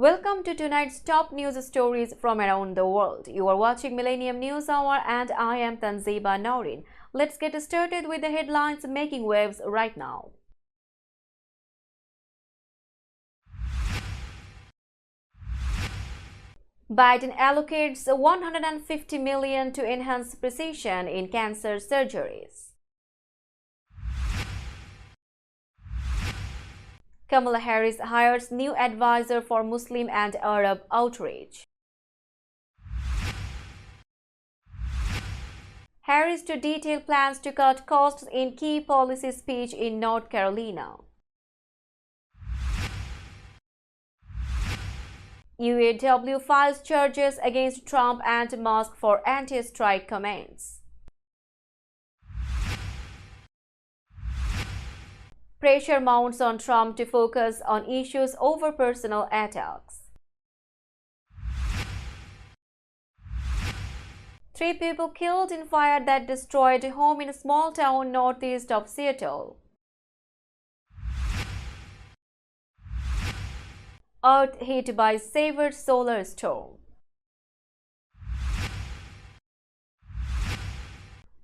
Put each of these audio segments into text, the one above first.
Welcome to tonight's top news stories from around the world. You are watching Millennium News Hour and I am Tanziba Naurin. Let's get started with the headlines making waves right now. Biden allocates $150 million to enhance precision in cancer surgeries. Kamala Harris hires new advisor for Muslim and Arab outreach. Harris to detail plans to cut costs in key policy speech in North Carolina. UAW files charges against Trump and Musk for anti-strike comments. Pressure mounts on Trump to focus on issues over personal attacks. 3 people killed in fire that destroyed a home in a small town northeast of Seattle. Earth hit by severe solar storm.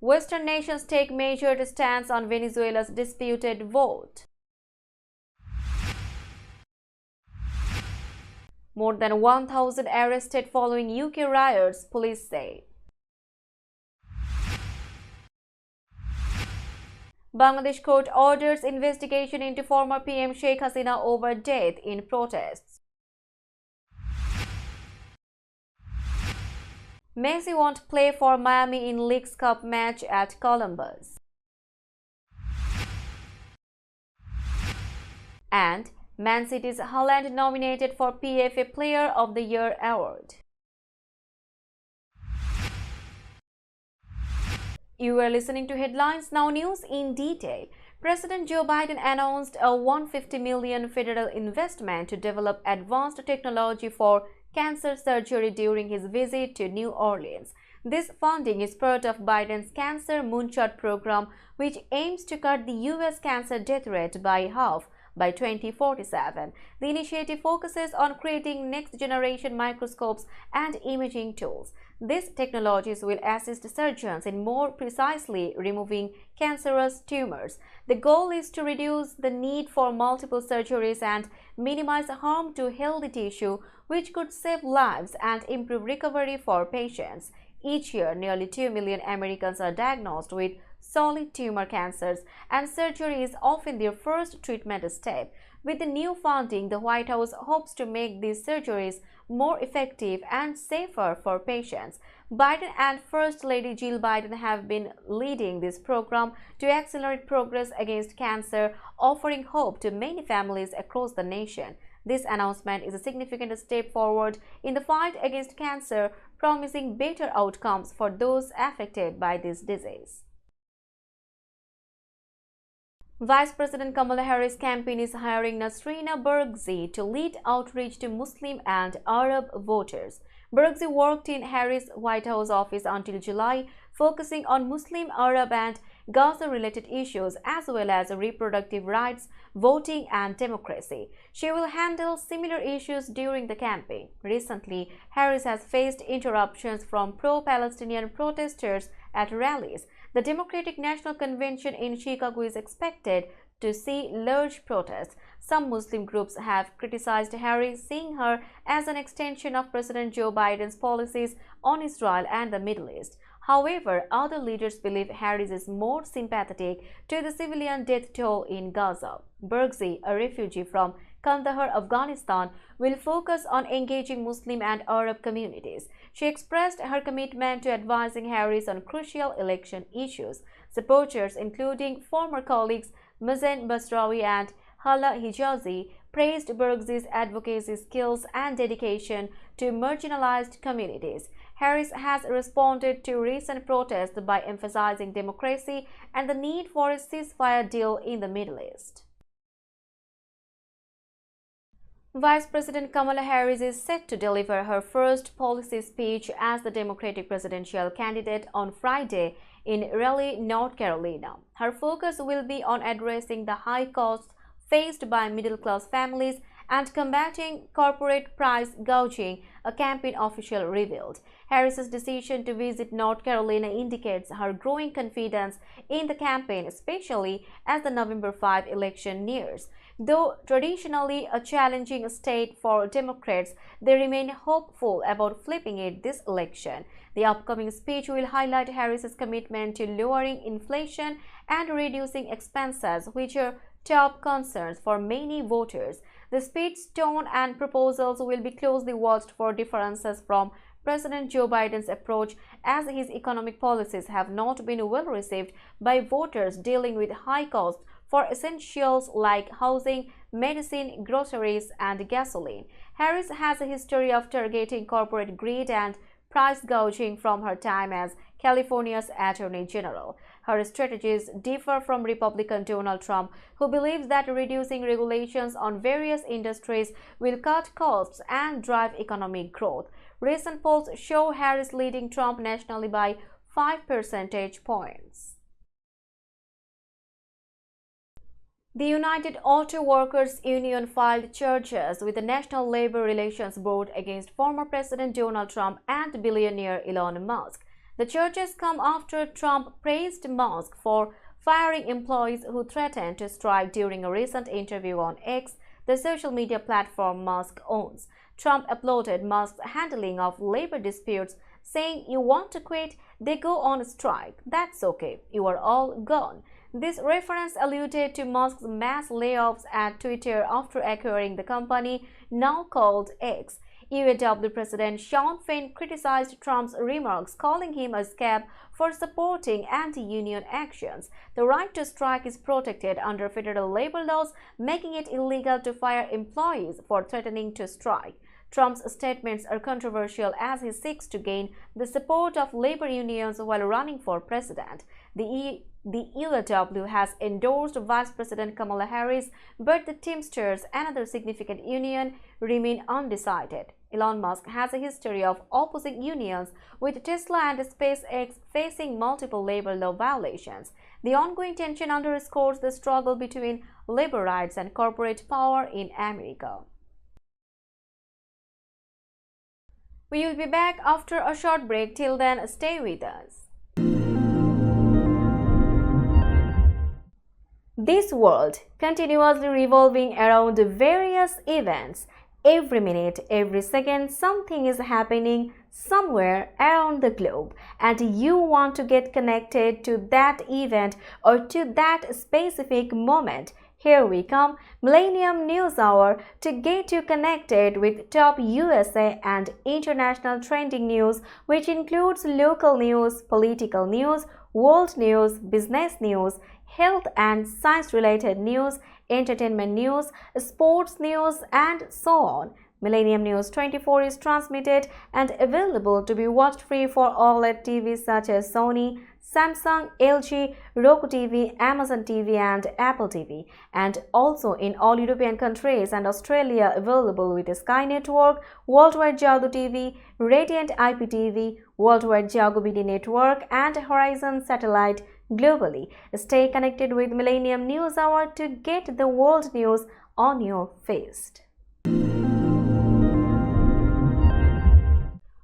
Western nations take measured stance on Venezuela's disputed vote. More than 1,000 arrested following UK riots, police say. Bangladesh court orders investigation into former PM Sheikh Hasina over death in protests. Messi won't play for Miami in Leagues Cup match at Columbus. And Man City's Haaland nominated for PFA Player of the Year award. You are listening to Headlines Now News in detail. President Joe Biden announced a $150 million federal investment to develop advanced technology for cancer surgery during his visit to New Orleans. This funding is part of Biden's Cancer Moonshot program, which aims to cut the U.S. cancer death rate by half by 2047. The initiative focuses on creating next-generation microscopes and imaging tools. These technologies will assist surgeons in more precisely removing cancerous tumors. The goal is to reduce the need for multiple surgeries and minimize harm to healthy tissue, which could save lives and improve recovery for patients. Each year, nearly 2 million Americans are diagnosed with solid tumor cancers, and surgery is often their first treatment step. With the new funding, the White House hopes to make these surgeries more effective and safer for patients. Biden and First Lady Jill Biden have been leading this program to accelerate progress against cancer, offering hope to many families across the nation. This announcement is a significant step forward in the fight against cancer, promising better outcomes for those affected by this disease. Vice President Kamala Harris' campaign is hiring Nasrina Barzee to lead outreach to Muslim and Arab voters. Barzee worked in Harris' White House office until July, focusing on Muslim, Arab, and Gaza-related issues as well as reproductive rights, voting, and democracy. She will handle similar issues during the campaign. Recently, Harris has faced interruptions from pro-Palestinian protesters at rallies. The Democratic National Convention in Chicago is expected to see large protests. Some Muslim groups have criticized Harris, seeing her as an extension of President Joe Biden's policies on Israel and the Middle East. However, other leaders believe Harris is more sympathetic to the civilian death toll in Gaza. Barzee, a refugee from Kandahar, Afghanistan, will focus on engaging Muslim and Arab communities. She expressed her commitment to advising Harris on crucial election issues. Supporters, including former colleagues Mazen Basrawi and Hala Hijazi, praised Barzee's advocacy skills and dedication to marginalized communities. Harris has responded to recent protests by emphasizing democracy and the need for a ceasefire deal in the Middle East. Vice President Kamala Harris is set to deliver her first policy speech as the Democratic presidential candidate on Friday in Raleigh, North Carolina. Her focus will be on addressing the high costs faced by middle-class families and combating corporate price gouging, a campaign official revealed. Harris's decision to visit North Carolina indicates her growing confidence in the campaign, especially as the November 5 election nears. Though traditionally a challenging state for Democrats, they remain hopeful about flipping it this election. The upcoming speech will highlight Harris's commitment to lowering inflation and reducing expenses, which are top concerns for many voters. The speech's tone and proposals will be closely watched for differences from President Joe Biden's approach, as his economic policies have not been well received by voters dealing with high costs for essentials like housing, medicine, groceries, and gasoline. Harris has a history of targeting corporate greed and price gouging from her time as California's Attorney General. Her strategies differ from Republican Donald Trump, who believes that reducing regulations on various industries will cut costs and drive economic growth. Recent polls show Harris leading Trump nationally by 5 percentage points. The United Auto Workers Union filed charges with the National Labor Relations Board against former President Donald Trump and billionaire Elon Musk. The charges come after Trump praised Musk for firing employees who threatened to strike during a recent interview on X, the social media platform Musk owns. Trump applauded Musk's handling of labor disputes, saying, "You want to quit? They go on strike. That's okay. You are all gone." This reference alluded to Musk's mass layoffs at Twitter after acquiring the company, now called X. UAW President Shawn Fain criticized Trump's remarks, calling him a scab for supporting anti-union actions. The right to strike is protected under federal labor laws, making it illegal to fire employees for threatening to strike. Trump's statements are controversial as he seeks to gain the support of labor unions while running for president. The UAW has endorsed Vice President Kamala Harris, but the Teamsters, another significant union, remain undecided. Elon Musk has a history of opposing unions, with Tesla and SpaceX facing multiple labor law violations. The ongoing tension underscores the struggle between labor rights and corporate power in America. We will be back after a short break. Till then, stay with us. This world continuously revolving around various events. Every minute, every second, something is happening somewhere around the globe, and you want to get connected to that event or to that specific moment. Here we come, Millennium News Hour, to get you connected with top USA and international trending news, which includes local news, political news, world news, business news, health and science-related news, entertainment news, sports news, and so on. Millennium News 24 is transmitted and available to be watched free for OLED TVs such as Sony, Samsung, LG, Roku TV, Amazon TV, and Apple TV, and also in all European countries and Australia available with Sky Network, Worldwide Jago TV, Radiant IPTV, Worldwide Jago BD Network, and Horizon Satellite globally. Stay connected with Millennium News Hour to get the world news on your feed.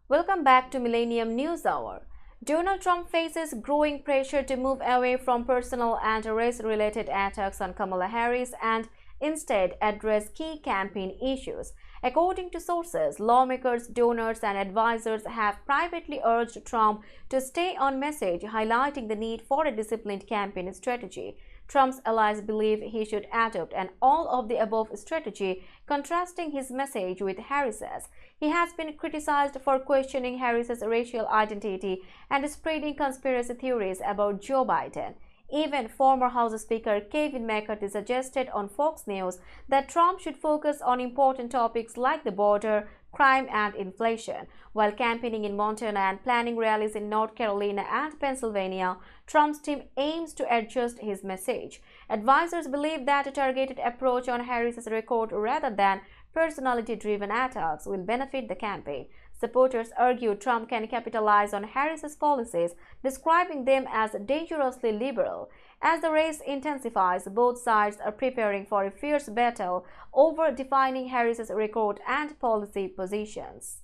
Welcome back to Millennium News Hour. Donald Trump faces growing pressure to move away from personal and race-related attacks on Kamala Harris and instead address key campaign issues. According to sources, lawmakers, donors, and advisors have privately urged Trump to stay on message, highlighting the need for a disciplined campaign strategy. Trump's allies believe he should adopt an all-of-the-above strategy, contrasting his message with Harris's. He has been criticized for questioning Harris's racial identity and spreading conspiracy theories about Joe Biden. Even former House Speaker Kevin McCarthy suggested on Fox News that Trump should focus on important topics like the border, crime, and inflation. While campaigning in Montana and planning rallies in North Carolina and Pennsylvania, Trump's team aims to adjust his message. Advisors believe that a targeted approach on Harris's record rather than personality-driven attacks will benefit the campaign. Supporters argue Trump can capitalize on Harris's policies, describing them as dangerously liberal. As the race intensifies, both sides are preparing for a fierce battle over defining Harris's record and policy positions.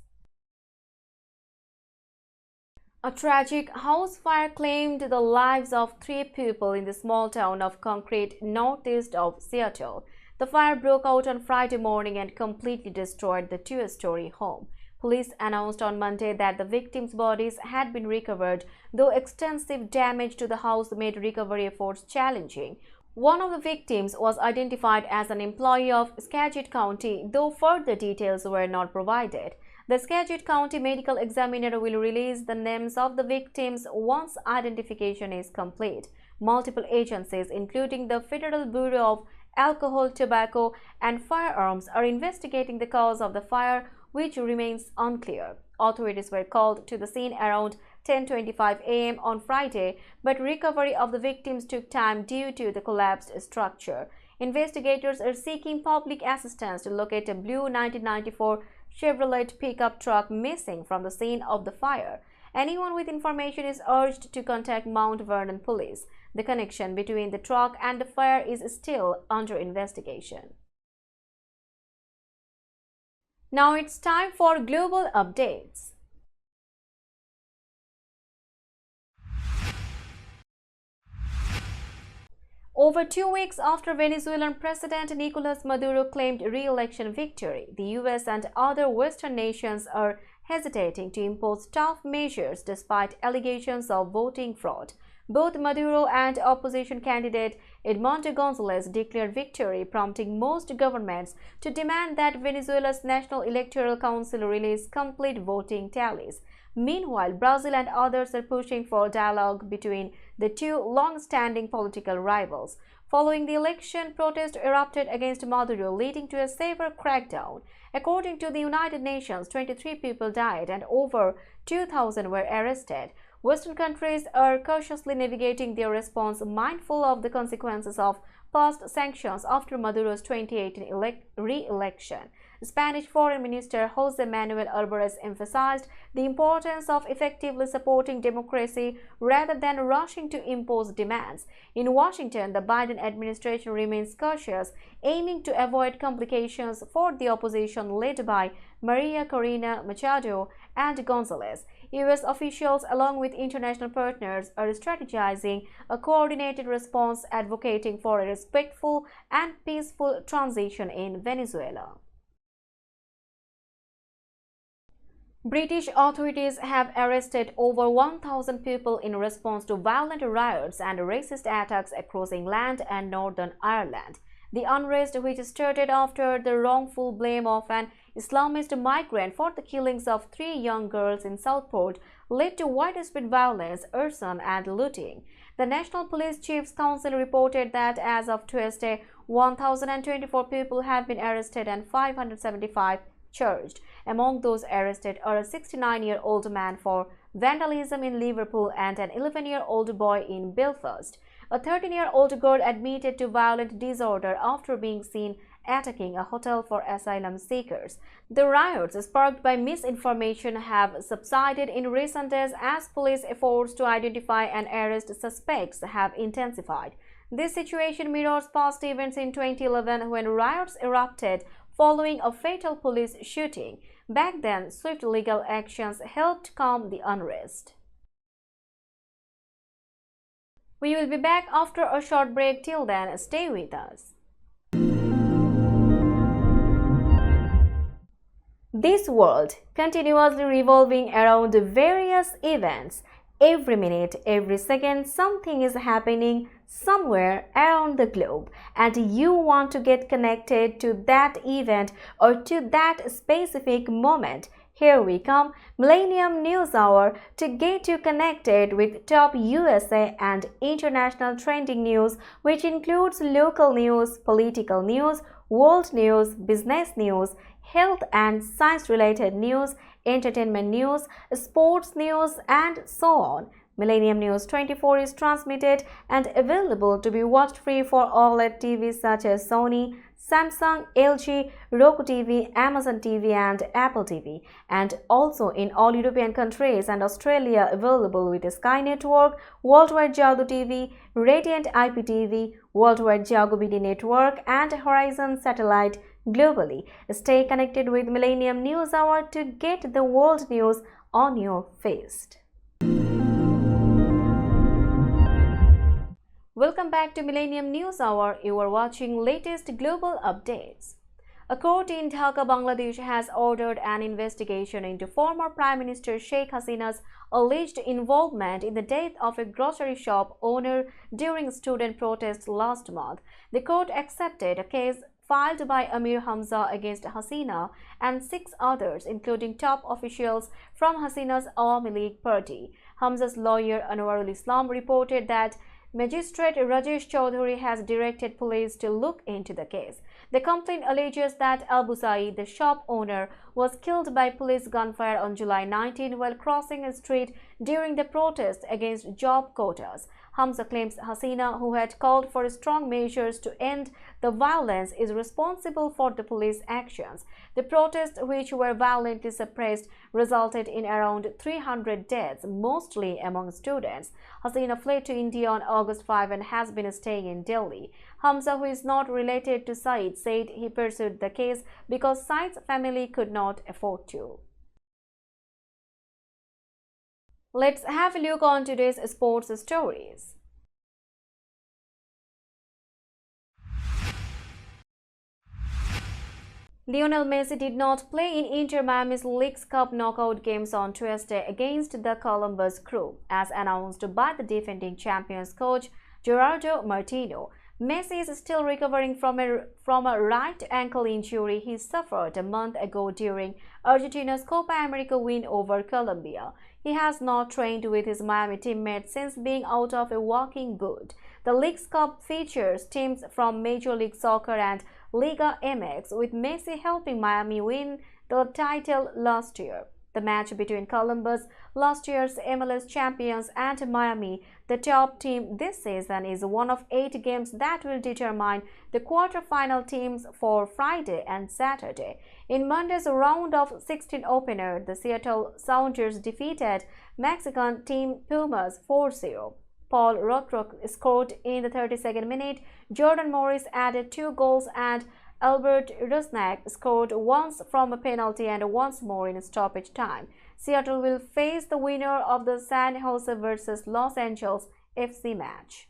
A tragic house fire claimed the lives of 3 people in the small town of Concrete, northeast of Seattle. The fire broke out on Friday morning and completely destroyed the 2-story home. Police announced on Monday that the victims' bodies had been recovered, though extensive damage to the house made recovery efforts challenging. One of the victims was identified as an employee of Skagit County, though further details were not provided. The Skagit County Medical Examiner will release the names of the victims once identification is complete. Multiple agencies, including the Federal Bureau of Alcohol, Tobacco, and Firearms, are investigating the cause of the fire, which remains unclear. Authorities were called to the scene around 10:25 a.m. on Friday, but recovery of the victims took time due to the collapsed structure. Investigators are seeking public assistance to locate a blue 1994 Chevrolet pickup truck missing from the scene of the fire. Anyone with information is urged to contact Mount Vernon Police. The connection between the truck and the fire is still under investigation. Now it's time for global updates. Over 2 weeks after Venezuelan President Nicolas Maduro claimed re-election victory, the US and other Western nations are hesitating to impose tough measures despite allegations of voting fraud. Both Maduro and opposition candidate Edmundo Gonzalez declared victory, prompting most governments to demand that Venezuela's National Electoral Council release complete voting tallies. Meanwhile, Brazil and others are pushing for dialogue between the two long-standing political rivals. Following the election, protests erupted against Maduro, leading to a severe crackdown. According to the United Nations, 23 people died and over 2,000 were arrested. Western countries are cautiously navigating their response, mindful of the consequences of past sanctions after Maduro's 2018 re-election. Spanish Foreign Minister José Manuel Álvarez emphasized the importance of effectively supporting democracy rather than rushing to impose demands. In Washington, the Biden administration remains cautious, aiming to avoid complications for the opposition led by Maria Corina Machado and Gonzalez. U.S. officials, along with international partners, are strategizing a coordinated response, advocating for a respectful and peaceful transition in Venezuela. British authorities have arrested over 1,000 people in response to violent riots and racist attacks across England and Northern Ireland. The unrest, which started after the wrongful blame of an Islamist migrant for the killings of 3 young girls in Southport, led to widespread violence, arson, and looting. The National Police Chiefs Council reported that as of Tuesday, 1,024 people have been arrested and 575 charged. Among those arrested are a 69-year-old man for vandalism in Liverpool and an 11-year-old boy in Belfast. A 13-year-old girl admitted to violent disorder after being seen attacking a hotel for asylum seekers. The riots, sparked by misinformation, have subsided in recent days as police efforts to identify and arrest suspects have intensified. This situation mirrors past events in 2011 when riots erupted following a fatal police shooting. Back then, swift legal actions helped calm the unrest. We will be back after a short break. Till then, stay with us. This world continuously revolving around various events. Every minute, every second, something is happening somewhere around the globe, and you want to get connected to that event or to that specific moment. Here we come, Millennium News Hour, to get you connected with top USA and international trending news, which includes local news, political news, world news, business news, health and science-related news, entertainment news, sports news, and so on. Millennium News 24 is transmitted and available to be watched free for OLED TVs such as Sony, Samsung, LG, Roku TV, Amazon TV and Apple TV, and also in all European countries and Australia available with Sky Network, Worldwide Jago TV, Radiant IPTV, Worldwide Jago BD Network and Horizon Satellite globally. Stay connected with Millennium News Hour to get the world news on your feast. Welcome back to Millennium News Hour. You are watching latest global updates. A court in Dhaka, Bangladesh has ordered an investigation into former Prime Minister Sheikh Hasina's alleged involvement in the death of a grocery shop owner during student protests last month. The court accepted a case filed by Amir Hamza against Hasina and 6 others, including top officials from Hasina's Awami League party. Hamza's lawyer Anwarul Islam reported that Magistrate Rajesh Chaudhary has directed police to look into the case. The complaint alleges that Abu Saeed, the shop owner, was killed by police gunfire on July 19 while crossing a street during the protest against job quotas. Hamza claims Hasina, who had called for strong measures to end the violence, is responsible for the police actions. The protests, which were violently suppressed, resulted in around 300 deaths, mostly among students. Hasina fled to India on August 5 and has been staying in Delhi. Hamza, who is not related to Saeed, said he pursued the case because Saeed's family could not afford to. Let's have a look on today's sports stories. Lionel Messi did not play in Inter Miami's Leagues Cup knockout games on Tuesday against the Columbus Crew, as announced by the defending champions coach Gerardo Martino. Messi is still recovering from a right ankle injury he suffered a month ago during Argentina's Copa America win over Colombia. He has not trained with his Miami teammates since being out of a walking boot. The Leagues Cup features teams from Major League Soccer and Liga MX, with Messi helping Miami win the title last year. The match between Columbus, last year's MLS champions, and Miami, the top team this season, is one of 8 games that will determine the quarter-final teams for Friday and Saturday. In Monday's round of 16 opener, the Seattle Sounders defeated Mexican team Pumas 4-0. Paul Rothrock scored in the 32nd minute, Jordan Morris added 2 goals, and Albert Rusnak scored once from a penalty and once more in stoppage time. Seattle will face the winner of the San Jose vs. Los Angeles FC match.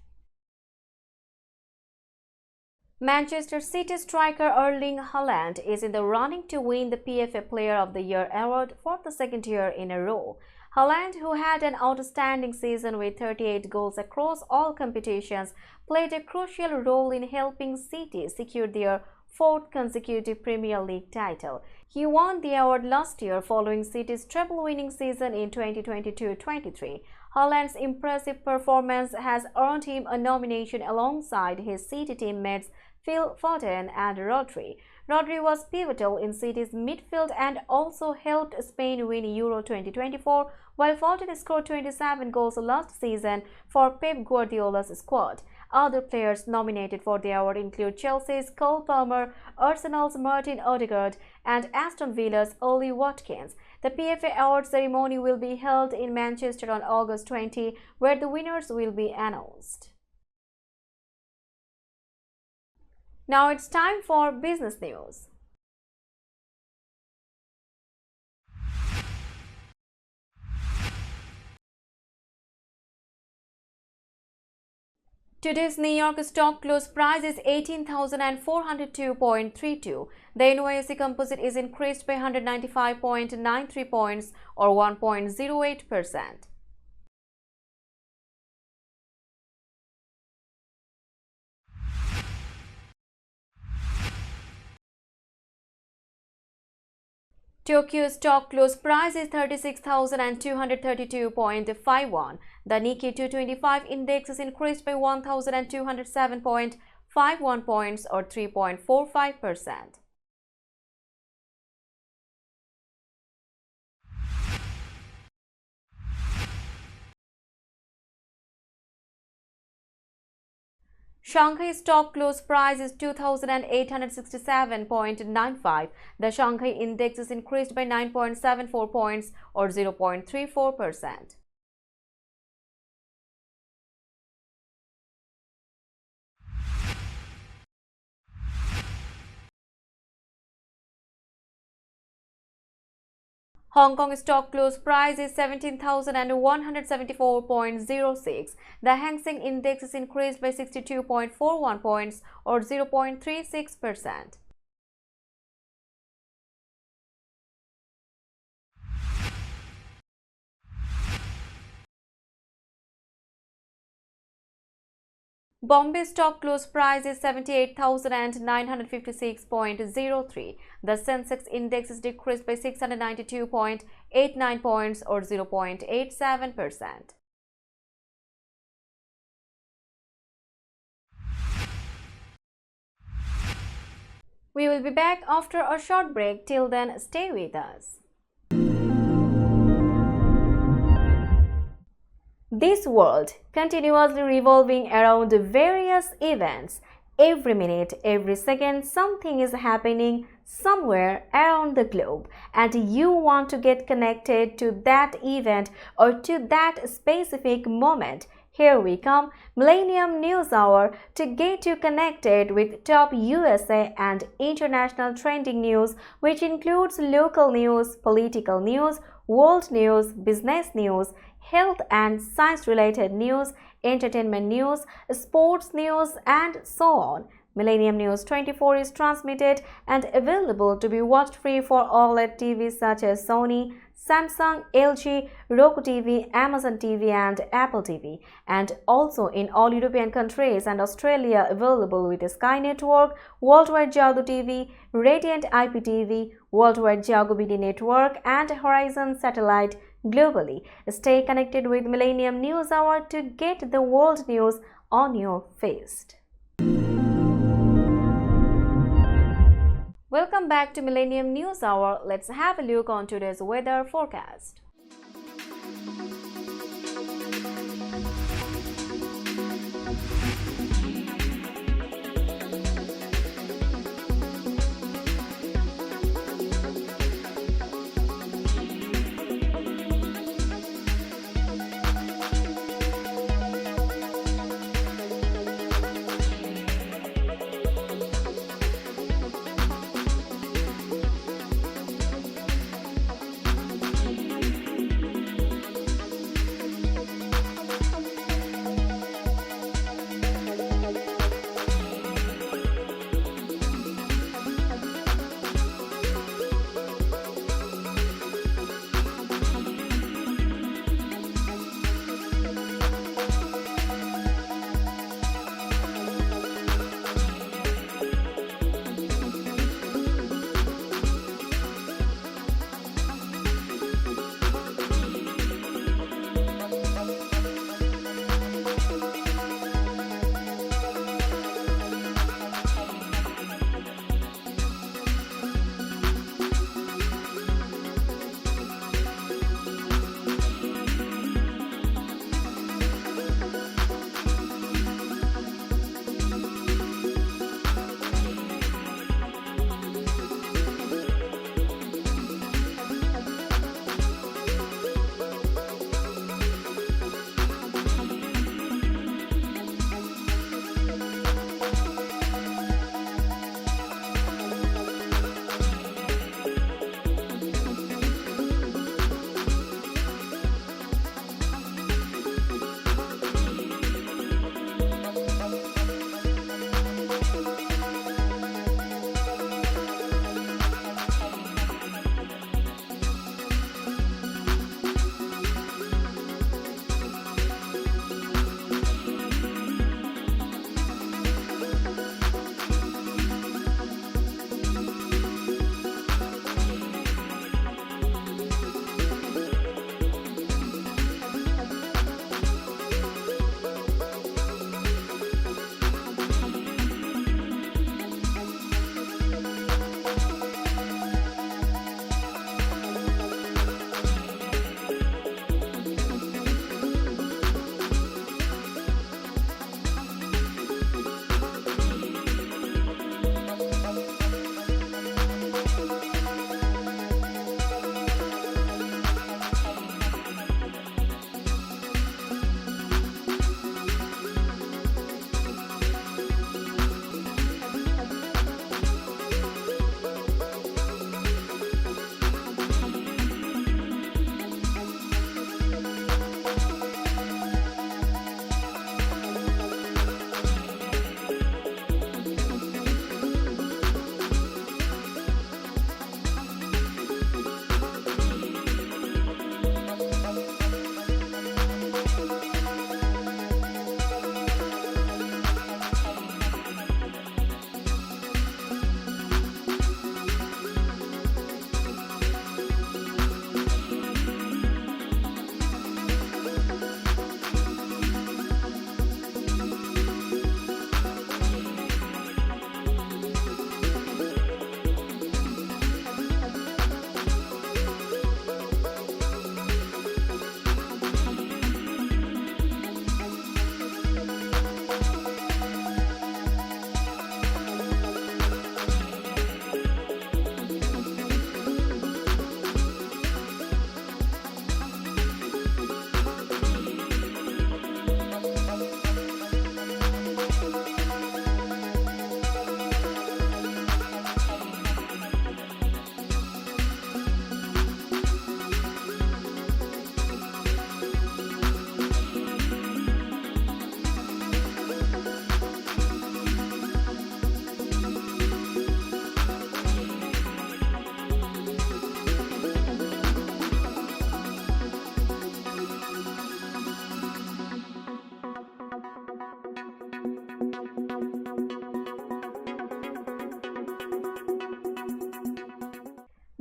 Manchester City striker Erling Haaland is in the running to win the PFA Player of the Year award for the 2nd year in a row. Haaland, who had an outstanding season with 38 goals across all competitions, played a crucial role in helping City secure their 4th consecutive Premier League title. He won the award last year following City's treble-winning season in 2022-23. Haaland's impressive performance has earned him a nomination alongside his City teammates Phil Foden and Rodri. Rodri was pivotal in City's midfield and also helped Spain win Euro 2024, while Foden scored 27 goals last season for Pep Guardiola's squad. Other players nominated for the award include Chelsea's Cole Palmer, Arsenal's Martin Odegaard, and Aston Villa's Ollie Watkins. The PFA award ceremony will be held in Manchester on August 20, where the winners will be announced. Now it's time for business news. Today's New York stock close price is 18,402.32. The NYSE Composite is increased by 195.93 points or 1.08%. Tokyo stock close price is 36,232.51. The Nikkei 225 index is increased by 1,207.51 points or 3.45%. Shanghai stock close price is 2,867.95. The Shanghai index is increased by 9.74 points or 0.34%. Hong Kong stock close price is 17,174.06. The Hang Seng Index is increased by 62.41 points or 0.36%. Bombay stock close price is 78,956.03. The Sensex Index is decreased by 692.89 points or 0.87%. We will be back after a short break. Till then, stay with us. This world continuously revolving around various events. Every minute, every second, something is happening somewhere around the globe, and you want to get connected to that event or to that specific moment. Here we come, Millennium News Hour, to get you connected with top USA and international trending news, which includes local news, political news, world news, business news, health and science-related news, entertainment news, sports news, and so on. Millennium News 24 is transmitted and available to be watched free for OLED TVs such as Sony, Samsung, LG, Roku TV, Amazon TV, and Apple TV, and also in all European countries and Australia available with Sky Network, Worldwide Jago TV, Radiant IPTV, Worldwide Jago BD Network, and Horizon Satellite globally. Stay connected with Millennium News Hour to get the world news on your feast. Welcome back to Millennium News Hour. Let's have a look on today's weather forecast.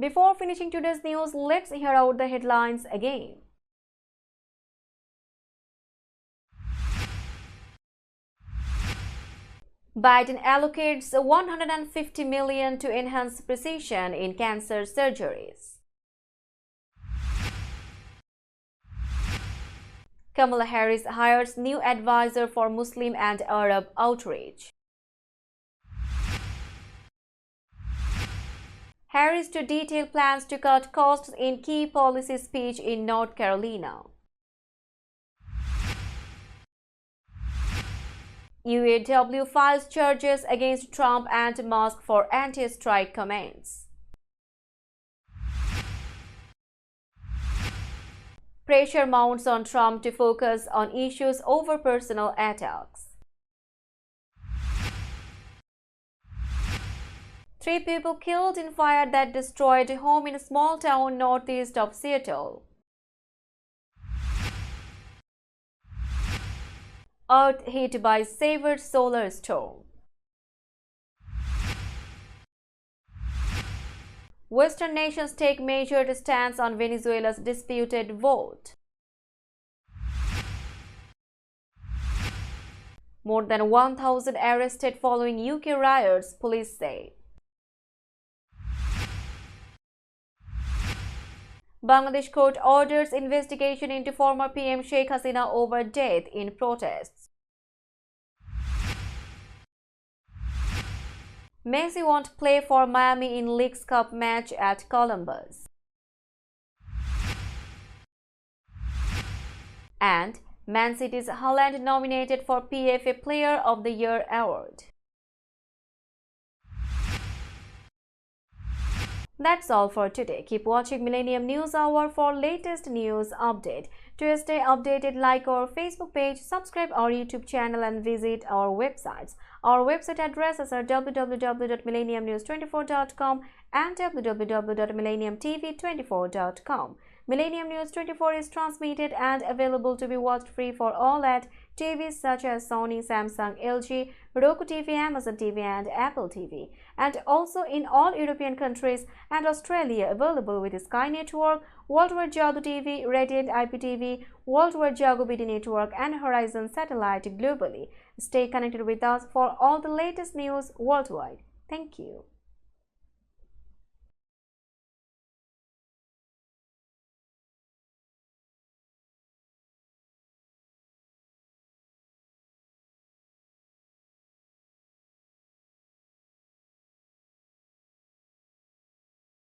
Before finishing today's news, let's hear out the headlines again. Biden allocates $150 million to enhance precision in cancer surgeries. Kamala Harris hires new advisor for Muslim and Arab outreach. Harris to detail plans to cut costs in key policy speech in North Carolina. UAW files charges against Trump and Musk for anti-strike comments. Pressure mounts on Trump to focus on issues over personal attacks. 3 people killed in fire that destroyed a home in a small town northeast of Seattle. Earth hit by severe solar storm. Western nations take measured stance on Venezuela's disputed vote. More than 1,000 arrested following UK riots, police say. Bangladesh court orders investigation into former PM Sheikh Hasina over death in protests. Messi won't play for Miami in Leagues Cup match at Columbus. And Man City's Haaland nominated for PFA Player of the Year award. That's all for today. Keep watching Millennium News Hour for latest news update. To stay updated, like our Facebook page, subscribe our YouTube channel and visit our websites. Our website addresses are www.millenniumnews24.com and www.millenniumtv24.com. Millennium News 24 is transmitted and available to be watched free for all at TVs such as Sony, Samsung, LG, Roku TV, Amazon TV and Apple TV, and also in all European countries and Australia, available with Sky Network, Worldwide Jago TV, Radiant IPTV, Worldwide Jago BD Network and Horizon Satellite globally. Stay connected with us for all the latest news worldwide. Thank you.